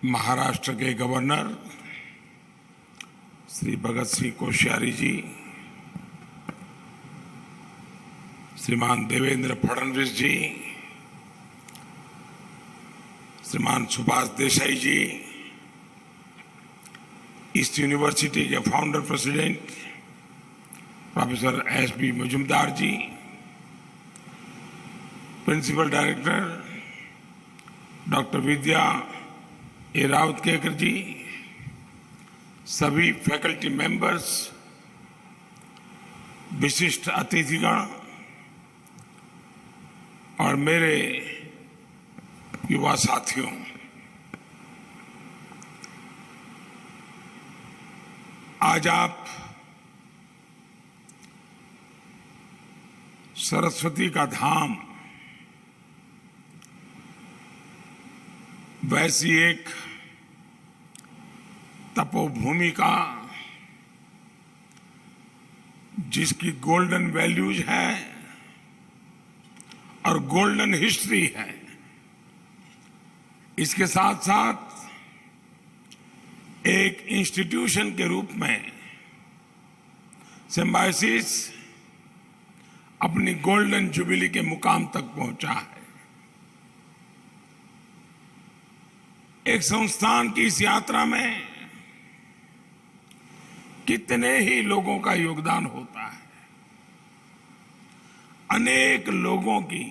महाराष्ट्र के गवर्नर श्री भगत सिंह कोश्यारी जी, श्रीमान देवेंद्र फडणवीस जी, श्रीमान सुभाष देसाई जी, ईस्ट यूनिवर्सिटी के founder president professor S B. Majumdar ji, principal director doctor Vidya A. Rautkekar ji, सभी फैकल्टी मेंबर्स, विशिष्ट अतिथिगण और मेरे युवा साथियों, आज आप सरस्वती का धाम वैसी एक तपोभूमि का जिसकी गोल्डन वैल्यूज है और गोल्डन हिस्ट्री है, इसके साथ साथ एक इंस्टीट्यूशन के रूप में सिम्बायोसिस अपनी गोल्डन जुबिली के मुकाम तक पहुंचा है। एक संस्थान की इस यात्रा में कितने ही लोगों का योगदान होता है, अनेक लोगों की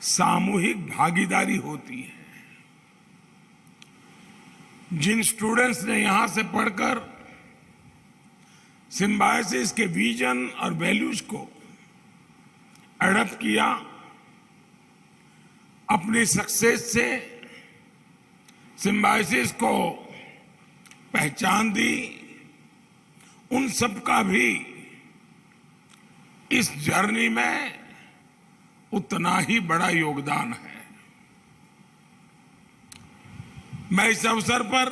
सामूहिक भागीदारी होती है। जिन स्टूडेंट्स ने यहां से पढ़कर सिम्बायोसिस के विजन और वैल्यूज को एडॉप्ट किया, अपनी सक्सेस से सिम्बायोसिस को पहचान दी, उन सब का भी इस जर्नी में उतना ही बड़ा योगदान है। मैं इस अवसर पर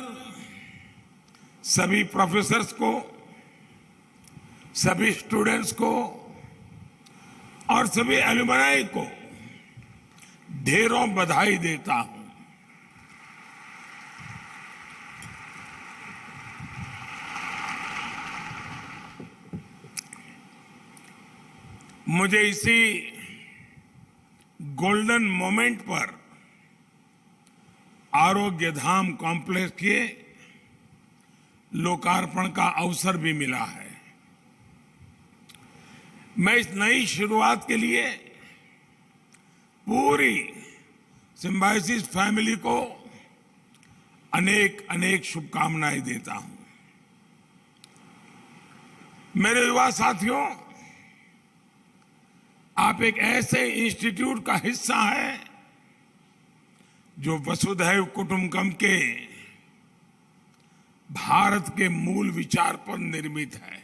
सभी प्रोफेसर्स को, सभी स्टूडेंट्स को और सभी एलुमनाई को ढेरों बधाई देता हूं। मुझे इसी गोल्डन मोमेंट पर आरोग्य धाम कॉम्प्लेक्स के लोकार्पण का अवसर भी मिला है। मैं इस नई शुरुआत के लिए पूरी सिम्बायोसिस फैमिली को अनेक अनेक शुभकामनाएं देता हूं। मेरे युवा साथियों, आप एक ऐसे इंस्टीट्यूट का हिस्सा हैं जो वसुधैव कुटुंबकम के भारत के मूल विचार पर निर्मित है।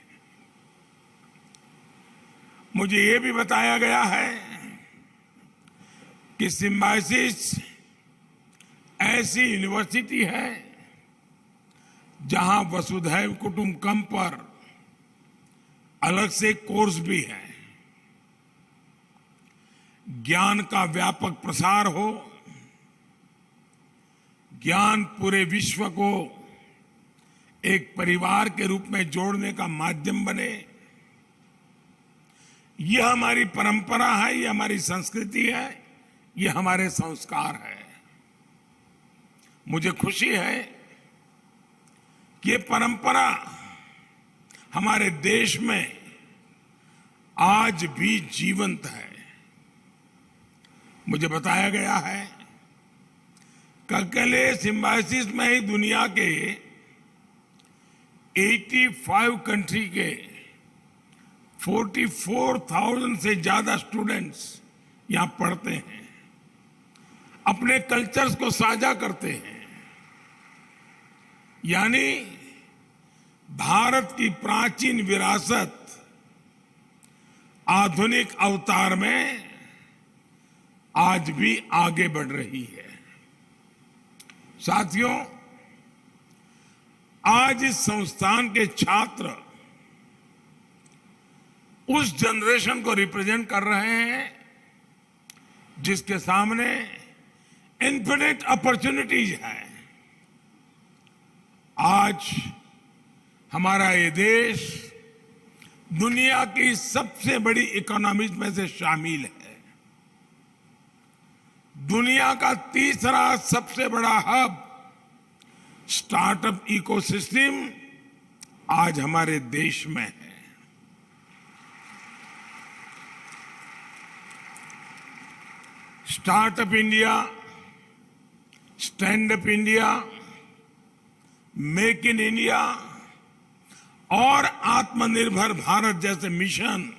मुझे ये भी बताया गया है कि सिम्बायोसिस ऐसी यूनिवर्सिटी है जहां वसुधैव कुटुंबकम पर अलग से कोर्स भी है। ज्ञान का व्यापक प्रसार हो, ज्ञान पूरे विश्व को एक परिवार के रूप में जोड़ने का माध्यम बने, यह हमारी परंपरा है, यह हमारी संस्कृति है, यह हमारे संस्कार है। मुझे खुशी है कि ये परंपरा हमारे देश में आज भी जीवंत है। मुझे बताया गया है कि अकेले सिम्बायोसिस में ही दुनिया के 85 कंट्री के 44,000 से ज्यादा स्टूडेंट्स यहां पढ़ते हैं, अपने कल्चर्स को साझा करते हैं। यानी भारत की प्राचीन विरासत आधुनिक अवतार में आज भी आगे बढ़ रही है। साथियों, आज इस संस्थान के छात्र उस जनरेशन को रिप्रेजेंट कर रहे हैं जिसके सामने इन्फिनिट अपॉर्चुनिटीज है। आज हमारा ये देश दुनिया की सबसे बड़ी इकोनॉमीज में से शामिल है। दुनिया का तीसरा सबसे बड़ा हब स्टार्टअप इकोसिस्टम आज हमारे देश में है। Startup India, stand up India, make in India और आत्मनिर्भर भारत जैसे मिशन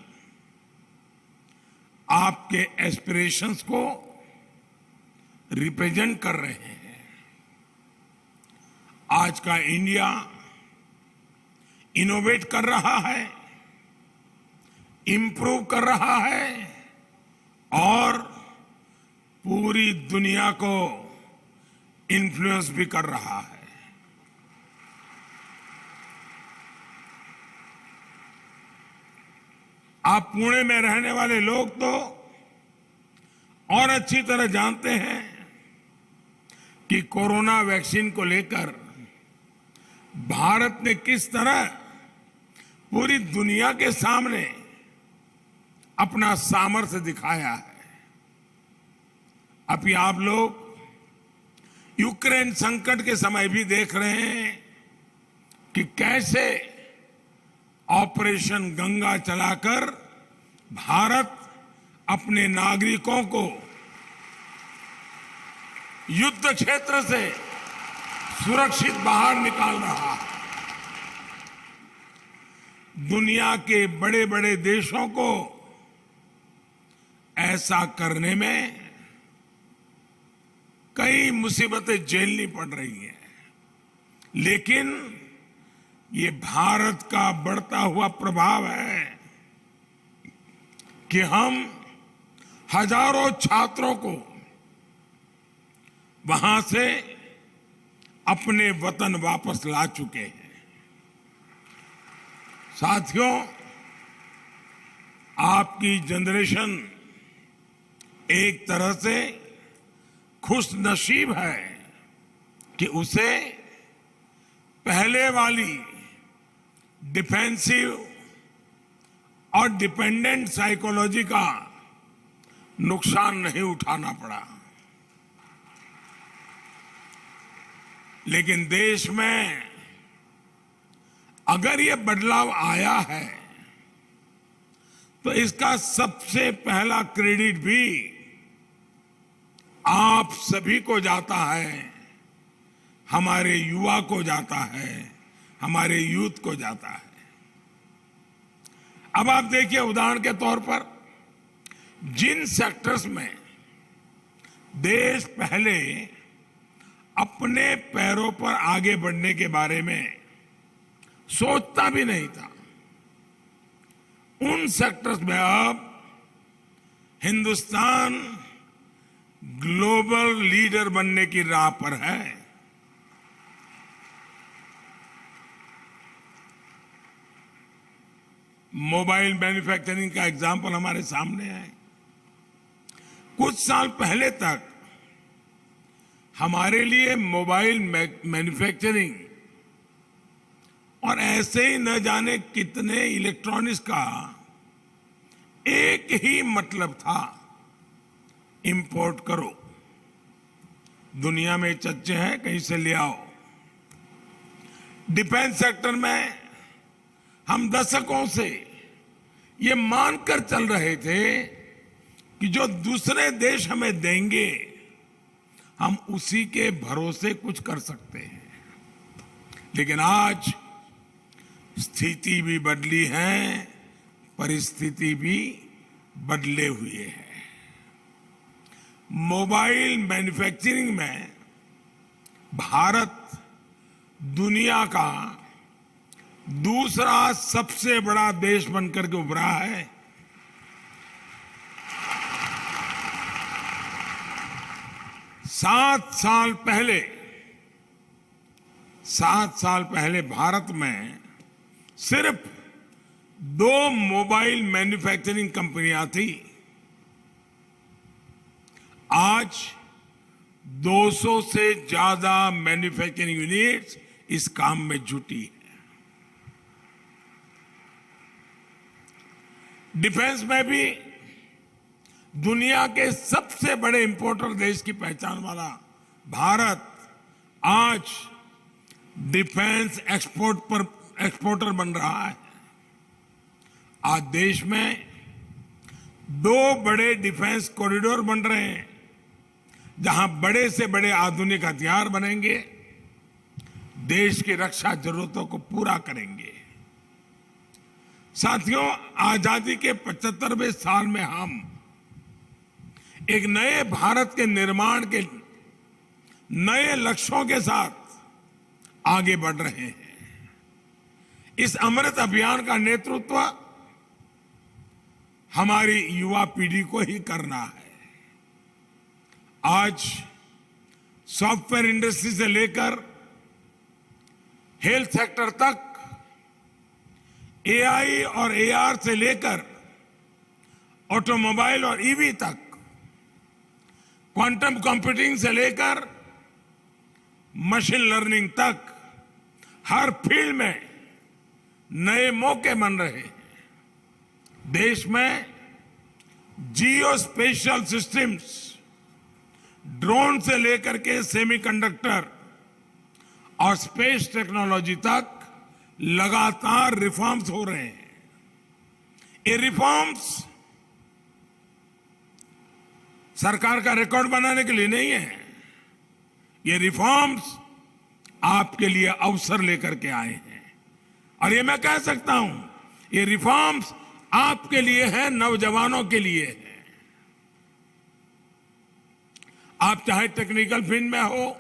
आपके एस्पिरेशंस को रिप्रेजेंट कर रहे हैं। आज का इंडिया इनोवेट कर रहा है, इंप्रूव कर रहा है और पूरी दुनिया को इन्फ्लुएंस भी कर रहा है। आप पुणे में रहने वाले लोग तो और अच्छी तरह जानते हैं कि कोरोना वैक्सीन को लेकर भारत ने किस तरह पूरी दुनिया के सामने अपना सामर्थ्य दिखाया है। अभी आप लोग यूक्रेन संकट के समय भी देख रहे हैं कि कैसे ऑपरेशन गंगा चलाकर भारत अपने नागरिकों को युद्ध क्षेत्र से सुरक्षित बाहर निकाल रहा है। दुनिया के बड़े बड़े देशों को ऐसा करने में कई मुसीबतें झेलनी पड़ रही हैं, लेकिन ये भारत का बढ़ता हुआ प्रभाव है कि हम हजारों छात्रों को वहां से अपने वतन वापस ला चुके हैं। साथियों, आपकी जनरेशन एक तरह से खुश नसीब है कि उसे पहले वाली डिफेंसिव और डिपेंडेंट साइकोलॉजी का नुकसान नहीं उठाना पड़ा। लेकिन देश में अगर ये बदलाव आया है तो इसका सबसे पहला क्रेडिट भी आप सभी को जाता है, हमारे युवा को जाता है, हमारे यूथ को जाता है। अब आप देखिए, उदाहरण के तौर पर जिन सेक्टर्स में देश पहले अपने पैरों पर आगे बढ़ने के बारे में सोचता भी नहीं था, उन सेक्टर्स में अब हिंदुस्तान ग्लोबल लीडर बनने की राह पर है। मोबाइल मैन्युफैक्चरिंग का एग्जाम्पल हमारे सामने है। कुछ साल पहले तक हमारे लिए मोबाइल मैन्युफैक्चरिंग और ऐसे ही न जाने कितने इलेक्ट्रॉनिक्स का एक ही मतलब था, इंपोर्ट करो, दुनिया में चच्चे हैं कहीं से ले आओ। डिफेंस सेक्टर में हम दशकों से ये मानकर चल रहे थे कि जो दूसरे देश हमें देंगे हम उसी के भरोसे कुछ कर सकते हैं। लेकिन आज स्थिति भी बदली है, परिस्थिति भी बदले हुए है। मोबाइल मैन्युफैक्चरिंग में भारत दुनिया का दूसरा सबसे बड़ा देश बनकर के उभरा है। सात साल पहले भारत में सिर्फ 2 मोबाइल मैन्युफैक्चरिंग कंपनियां थी। आज 200 से ज्यादा मैन्युफैक्चरिंग यूनिट्स इस काम में जुटी है। डिफेंस में भी दुनिया के सबसे बड़े इंपोर्टर देश की पहचान वाला भारत आज डिफेंस एक्सपोर्टर बन रहा है। आज देश में 2 बड़े डिफेंस कॉरिडोर बन रहे हैं, जहां बड़े से बड़े आधुनिक हथियार बनेंगे, देश की रक्षा जरूरतों को पूरा करेंगे। साथियों, आजादी के 75वें साल में हम एक नए भारत के निर्माण के नए लक्ष्यों के साथ आगे बढ़ रहे हैं। इस अमृत अभियान का नेतृत्व हमारी युवा पीढ़ी को ही करना है। आज सॉफ्टवेयर इंडस्ट्री से लेकर हेल्थ सेक्टर तक, एआई और एआर से लेकर ऑटोमोबाइल और ईवी तक, क्वांटम कंप्यूटिंग से लेकर मशीन लर्निंग तक, हर फील्ड में नए मौके बन रहे हैं। देश में जियो स्पेशल सिस्टम्स, ड्रोन से लेकर के सेमीकंडक्टर और स्पेस टेक्नोलॉजी तक लगातार रिफॉर्म्स हो रहे हैं। ये रिफॉर्म्स सरकार का रिकॉर्ड बनाने के लिए नहीं है, ये रिफॉर्म्स आपके लिए अवसर लेकर के आए हैं। और ये मैं कह सकता हूं, ये रिफॉर्म्स आपके लिए है, नौजवानों के लिए है। आप चाहे टेक्निकल फील्ड में हो,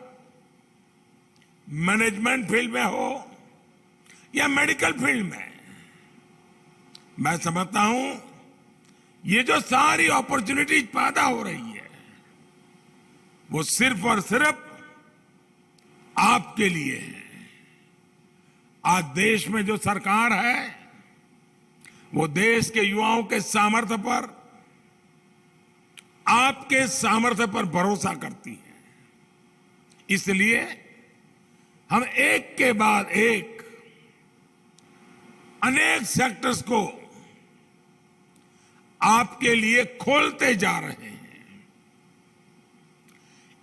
मैनेजमेंट फील्ड में हो या मेडिकल फील्ड में, मैं समझता हूं ये जो सारी अपॉर्चुनिटीज पैदा हो रही है, वो सिर्फ और सिर्फ आपके लिए है। आज देश में जो सरकार है, वो देश के युवाओं के सामर्थ्य पर, आपके सामर्थ्य पर भरोसा करती है। इसलिए हम एक के बाद एक अनेक सेक्टर्स को आपके लिए खोलते जा रहे हैं।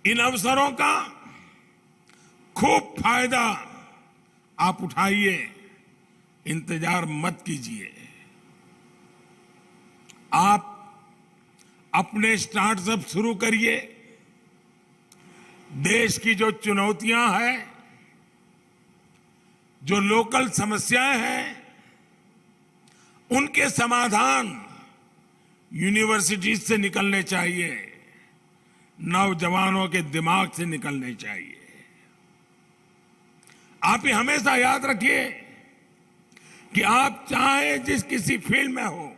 इन अवसरों का खूब फायदा आप उठाइए, इंतजार मत कीजिए। आप अपने स्टार्टअप शुरू करिए। देश की जो चुनौतियां हैं, जो लोकल समस्याएं हैं, उनके समाधान यूनिवर्सिटीज से निकलने चाहिए, नौजवानों के दिमाग से निकलने चाहिए। आप ये हमेशा याद रखिए कि आप चाहे जिस किसी फील्ड में हो,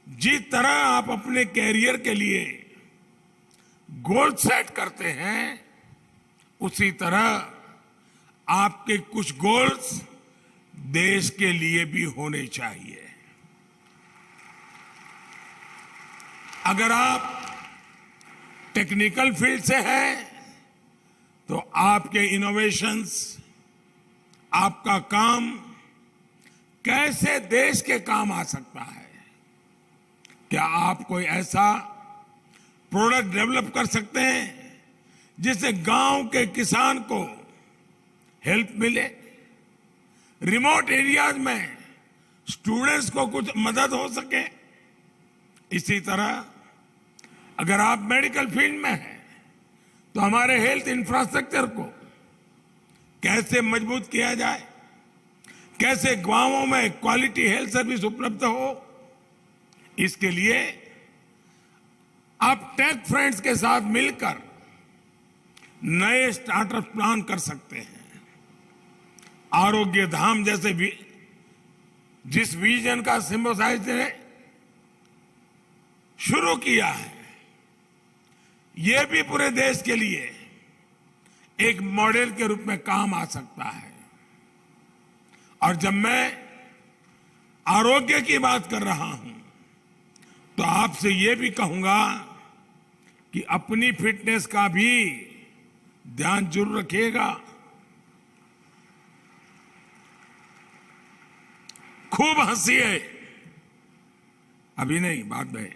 जिस तरह आप अपने कैरियर के लिए गोल सेट करते हैं, उसी तरह आपके कुछ गोल्स देश के लिए भी होने चाहिए। अगर आप टेक्निकल फील्ड से हैं, तो आपके इनोवेशंस, आपका काम कैसे देश के काम आ सकता है? क्या आप कोई ऐसा प्रोडक्ट डेवलप कर सकते हैं जिससे गांव के किसान को हेल्प मिले, रिमोट एरियाज में स्टूडेंट्स को कुछ मदद हो सके? इसी तरह अगर आप मेडिकल फील्ड में हैं, तो हमारे हेल्थ इंफ्रास्ट्रक्चर को कैसे मजबूत किया जाए, कैसे गांवों में क्वालिटी हेल्थ सर्विस उपलब्ध हो, इसके लिए आप टेक फ्रेंड्स के साथ मिलकर नए स्टार्टअप प्लान कर सकते हैं। आरोग्य धाम जैसे भी जिस विजन का सिम्बोसाइज ने शुरू किया है, यह भी पूरे देश के लिए एक मॉडल के रूप में काम आ सकता है। और जब मैं आरोग्य की बात कर रहा हूं, तो आपसे यह भी कहूंगा, कि अपनी फिटनेस का भी ध्यान जरूर रखिएगा। खूब हंसिए, अभी नहीं, बाद में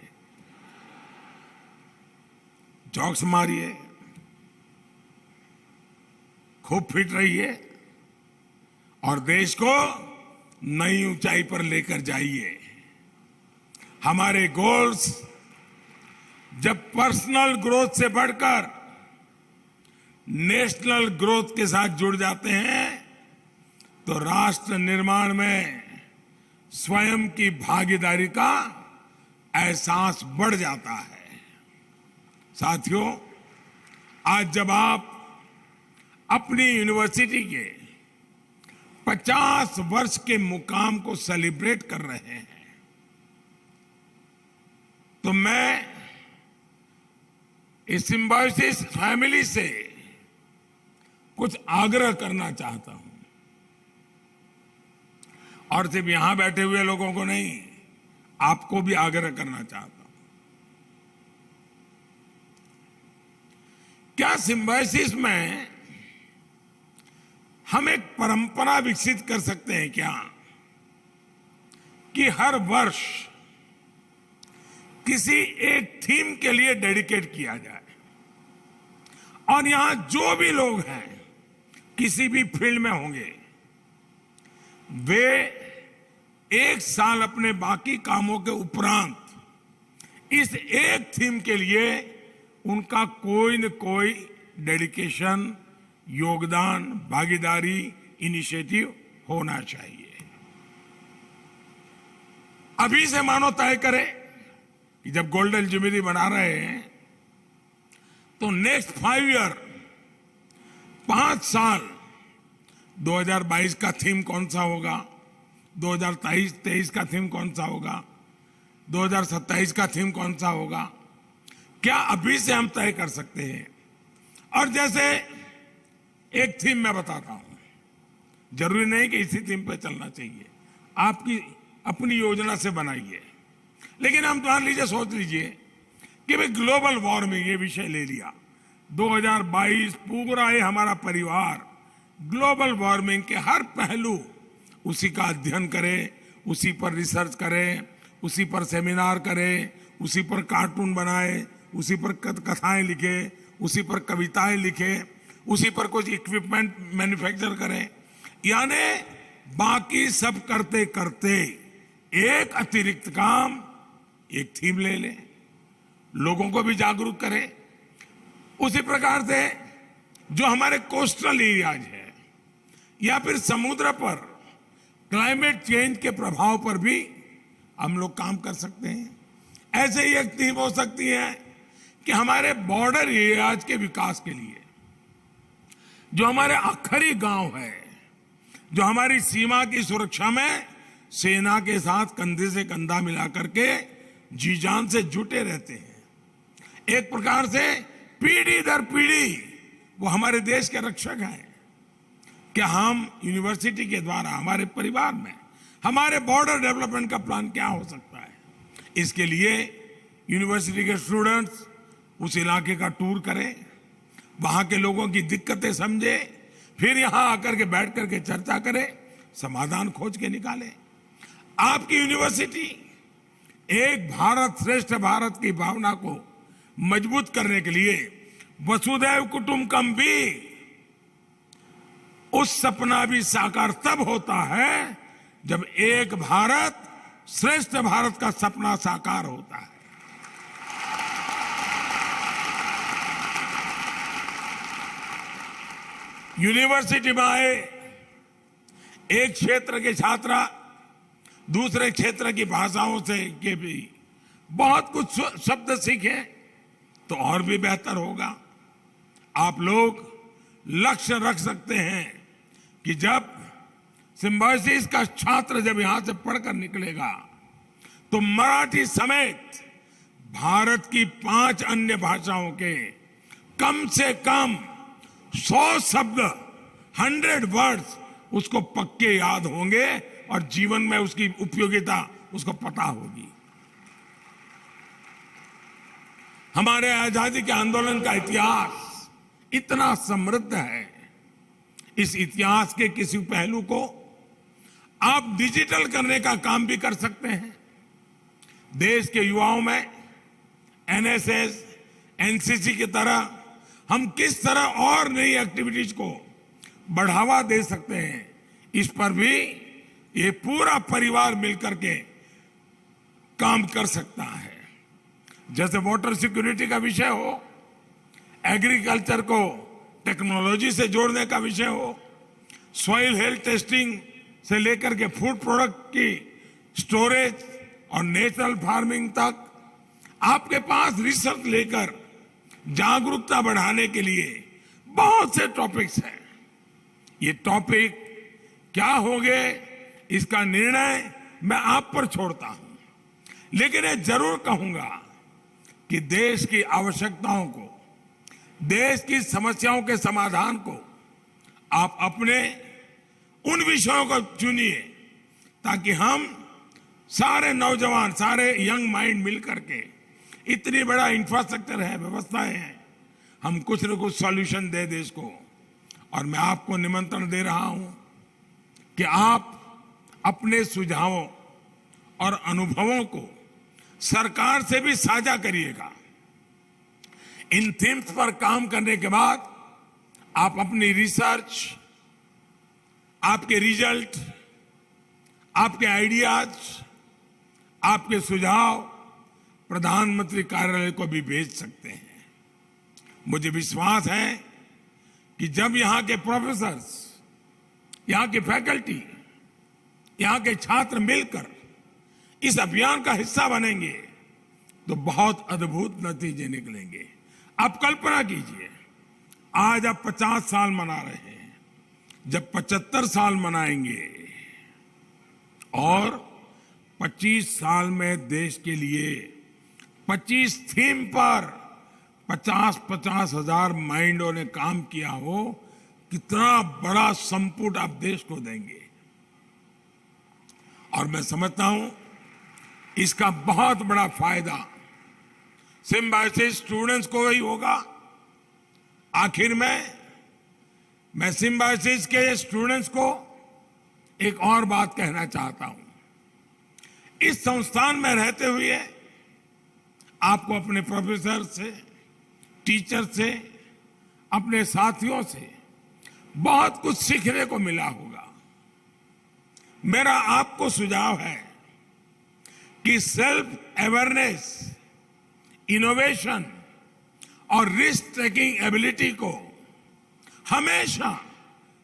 जोक्स मारिए, खूब फिट रहिए और देश को नई ऊंचाई पर लेकर जाइए। हमारे गोल्स जब पर्सनल ग्रोथ से बढ़कर नेशनल ग्रोथ के साथ जुड़ जाते हैं तो राष्ट्र निर्माण में स्वयं की भागीदारी का एहसास बढ़ जाता है। साथियों, आज जब आप अपनी यूनिवर्सिटी के 50 वर्ष के मुकाम को सेलिब्रेट कर रहे हैं तो मैं इस सिंबायोसिस फैमिली से कुछ आग्रह करना चाहता हूं, और सिर्फ यहां बैठे हुए लोगों को नहीं, आपको भी आग्रह करना चाहता हूं। क्या सिंबायोसिस में हम एक परंपरा विकसित कर सकते हैं क्या कि हर वर्ष किसी एक थीम के लिए डेडिकेट किया जाए और यहां जो भी लोग हैं किसी भी फील्ड में होंगे वे एक साल अपने बाकी कामों के उपरांत इस एक थीम के लिए उनका कोई न कोई डेडिकेशन, योगदान, भागीदारी, इनिशिएटिव होना चाहिए। अभी से मानो तय करें कि जब गोल्डन जुबली बना रहे हैं तो नेक्स्ट 5 ईयर, 5 साल 2022 का थीम कौन सा होगा, 2023 का थीम कौन सा होगा, 2027 का थीम कौन सा होगा, क्या अभी से हम तय कर सकते हैं? और जैसे एक थीम मैं बताता हूं, जरूरी नहीं कि इसी थीम पे चलना चाहिए, आपकी अपनी योजना से बनाइए, लेकिन हम मान लीजिए, सोच लीजिए कि भाई ग्लोबल वार्मिंग ये विषय ले लिया, 2022 पूरा ये हमारा परिवार ग्लोबल वार्मिंग के हर पहलू उसी का अध्ययन करे, उसी पर रिसर्च करे, उसी पर सेमिनार करे, उसी पर कार्टून बनाए, उसी पर कथाएं लिखे, उसी पर कविताएं लिखे, उसी पर कुछ इक्विपमेंट मैन्युफैक्चर करें। यानी बाकी सब करते करते एक अतिरिक्त काम, एक थीम ले लें, लोगों को भी जागरूक करें। उसी प्रकार से जो हमारे कोस्टल एरियाज है या फिर समुद्र पर क्लाइमेट चेंज के प्रभाव पर भी हम लोग काम कर सकते हैं। ऐसे ही एक थीम हो सकती है कि हमारे बॉर्डर एरियाज के विकास के लिए जो हमारे आखिरी गांव है, जो हमारी सीमा की सुरक्षा में सेना के साथ कंधे से कंधा मिला करके जी जान से जुटे रहते हैं, एक प्रकार से पीढ़ी दर पीढ़ी वो हमारे देश के रक्षक हैं। क्या हम यूनिवर्सिटी के द्वारा हमारे परिवार में हमारे बॉर्डर डेवलपमेंट का प्लान क्या हो सकता है? इसके लिए यूनिवर्सिटी के स्टूडेंट्स उस इलाके का टूर करें, वहां के लोगों की दिक्कतें समझे, फिर यहां आकर के बैठ करके चर्चा करें, समाधान खोज के निकालें। आपकी यूनिवर्सिटी एक भारत श्रेष्ठ भारत की भावना को मजबूत करने के लिए वसुधैव कुटुंबकम भी, उस सपना भी साकार तब होता है जब एक भारत श्रेष्ठ भारत का सपना साकार होता है। यूनिवर्सिटी में आए एक क्षेत्र के छात्रा दूसरे क्षेत्र की भाषाओं से के भी बहुत कुछ शब्द सीखे तो और भी बेहतर होगा। आप लोग लक्ष्य रख सकते हैं कि जब सिंबायोसिस का छात्र जब यहां से पढ़कर निकलेगा तो मराठी समेत भारत की 5 अन्य भाषाओं के कम से कम 100 शब्द, 100 वर्ड्स उसको पक्के याद होंगे और जीवन में उसकी उपयोगिता उसको पता होगी। हमारे आजादी के आंदोलन का इतिहास इतना समृद्ध है। इस इतिहास के किसी पहलू को आप डिजिटल करने का काम भी कर सकते हैं। देश के युवाओं में एनएसएस, एनसीसी की तरह हम किस तरह और नई एक्टिविटीज को बढ़ावा दे सकते हैं, इस पर भी ये पूरा परिवार मिलकर के काम कर सकता है। जैसे वाटर सिक्योरिटी का विषय हो, एग्रीकल्चर को टेक्नोलॉजी से जोड़ने का विषय हो, सॉइल हेल्थ टेस्टिंग से लेकर के फूड प्रोडक्ट की स्टोरेज और नेचुरल फार्मिंग तक, आपके पास रिसर्च लेकर जागरूकता बढ़ाने के लिए बहुत से टॉपिक्स हैं। ये टॉपिक क्या होंगे, इसका निर्णय मैं आप पर छोड़ता हूं, लेकिन ये जरूर कहूंगा कि देश की आवश्यकताओं को, देश की समस्याओं के समाधान को आप अपने उन विषयों को चुनिए, ताकि हम सारे नौजवान, सारे यंग माइंड मिलकर के, इतनी बड़ा इंफ्रास्ट्रक्चर है, व्यवस्थाएं हैं, हम कुछ न कुछ सॉल्यूशन दे देश को। और मैं आपको निमंत्रण दे रहा हूं कि आप अपने सुझावों और अनुभवों को सरकार से भी साझा करिएगा। इन थीम्स पर काम करने के बाद आप अपनी रिसर्च, आपके रिजल्ट, आपके आइडियाज, आपके सुझाव प्रधानमंत्री कार्यालय को भी भेज सकते हैं। मुझे विश्वास है कि जब यहां के प्रोफेसर्स, यहां की फैकल्टी, यहां के छात्र मिलकर इस अभियान का हिस्सा बनेंगे तो बहुत अद्भुत नतीजे निकलेंगे। आप कल्पना कीजिए, आज आप 50 साल मना रहे हैं, जब 75 साल मनाएंगे और 25 साल में देश के लिए 25 थीम पर 50-50 हजार माइंडों ने काम किया हो, कितना बड़ा संपुट आप देश को देंगे। और मैं समझता हूं इसका बहुत बड़ा फायदा सिम्बायोसिस स्टूडेंट्स को ही होगा। आखिर में मैं सिम्बायोसिस के स्टूडेंट्स को एक और बात कहना चाहता हूं। इस संस्थान में रहते हुए आपको अपने प्रोफेसर से, टीचर से, अपने साथियों से बहुत कुछ सीखने को मिला होगा। मेरा आपको सुझाव है कि सेल्फ अवेयरनेस, इनोवेशन और रिस्क टेकिंग एबिलिटी को हमेशा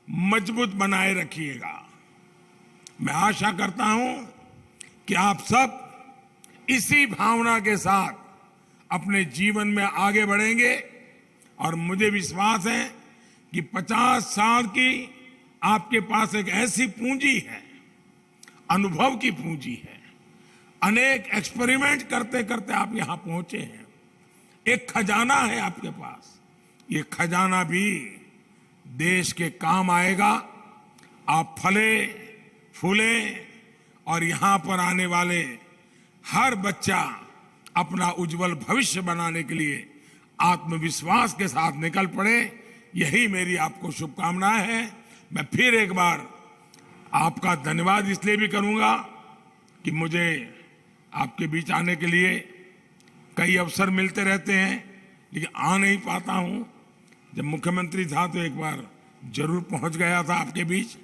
मजबूत बनाए रखिएगा। मैं आशा करता हूं कि आप सब इसी भावना के साथ अपने जीवन में आगे बढ़ेंगे और मुझे विश्वास है कि 50 साल की आपके पास एक ऐसी पूंजी है, अनुभव की पूंजी है। अनेक एक्सपेरिमेंट करते करते आप यहां पहुंचे हैं। एक खजाना है आपके पास, ये खजाना भी देश के काम आएगा। आप फले फूले और यहां पर आने वाले हर बच्चा अपना उज्जवल भविष्य बनाने के लिए आत्मविश्वास के साथ निकल पड़े, यही मेरी आपको शुभकामनाएं हैं। मैं फिर एक बार आपका धन्यवाद इसलिए भी करूंगा कि मुझे आपके बीच आने के लिए कई अवसर मिलते रहते हैं, लेकिन आ नहीं पाता हूं। जब मुख्यमंत्री था तो एक बार जरूर पहुंच गया था आपके बीच।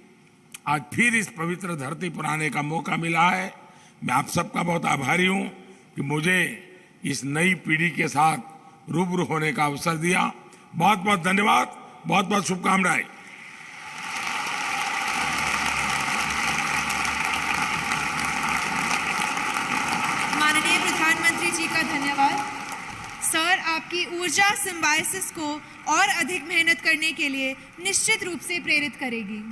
आज फिर इस पवित्र धरती पर आने का मौका मिला है। मैं आप सबका बहुत आभारी हूं कि मुझे इस नई पीढ़ी के साथ रूबरू होने का अवसर दिया। बहुत बहुत धन्यवाद, बहुत बहुत शुभकामनाएं। माननीय प्रधानमंत्री जी का धन्यवाद। सर, आपकी ऊर्जा सिम्बायोसिस को और अधिक मेहनत करने के लिए निश्चित रूप से प्रेरित करेगी।